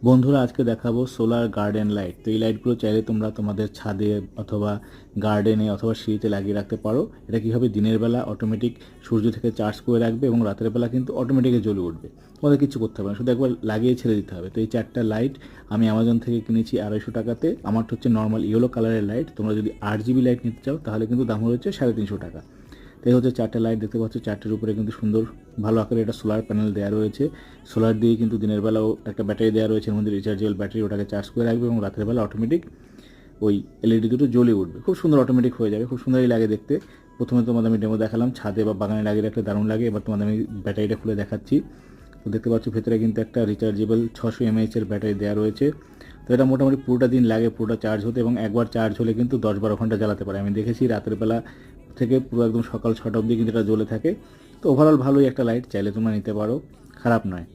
বন্ধুরা আজকে দেখাবো সোলার গার্ডেন লাইট। তো এই লাইটগুলো চাইলে তোমরা তোমাদের ছাদে অথবা গার্ডেনে অথবা সিঁড়িতে লাগিয়ে রাখতে পারো। এটা কীভাবে দিনের বেলা অটোমেটিক সূর্য থেকে চার্জ করে রাখবে এবং রাতের বেলা কিন্তু অটোমেটিক জ্বলে উঠবে। তোমাদের কিছু করতে হবে না, শুধু একবার লাগিয়ে ছেড়ে দিতে হবে। তো এই 4টা লাইট আমি অ্যামাজন থেকে কিনেছি 250 টাকাতে। আমারটা হচ্ছে নর্মাল ইয়েলো কালারের লাইট। তোমরা যদি 8 GB লাইট নিতে চাও তাহলে কিন্তু দাম হচ্ছে 350 টাকা। তো এই হচ্ছে 4টা লাইট দেখতে পাচ্ছ। 4টের উপরে কিন্তু সুন্দর ভালো আকারে একটা সোলার প্যানেল দেওয়া রয়েছে। সোলার দিয়ে কিন্তু দিনের বেলাও একটা ব্যাটারি দেওয়া রয়েছে, এর মধ্যে রিচার্জেবল ব্যাটারি, ওটাকে চার্জ করে রাখবে এবং রাতের বেলা অটোমেটিক ওই এলইডি দুটো জ্বলে উঠবে। খুব সুন্দর অটোমেটিক হয়ে যাবে, খুব সুন্দরই লাগে দেখতে। প্রথমে তোমাদের আমি ডেমো দেখালাম, ছাদে বা বাগানে লাগিয়ে রাখলে দারুণ লাগে। এবার তোমাদের আমি ব্যাটারিটা খুলে দেখাচ্ছি। তো দেখতে পাচ্ছ ভেতরে কিন্তু একটা রিচার্জেবল 600 mAh এর ব্যাটারি দেওয়া রয়েছে। তো এটা মোটামুটি পুরোটা দিন লাগে পুরোটা চার্জ হতে, এবং একবার চার্জ হলে কিন্তু 10-12 ঘন্টা জ্বালাতে পারে। আমি দেখেছি রাতের বেলা থেকে পুরো একদম সকাল 6টা অবধি কিন্তু এটা জ্বলে থাকে। তো ওভারঅল ভালোই একটা লাইট, চাইলে তোমরা নিতে পারো, খারাপ নয়।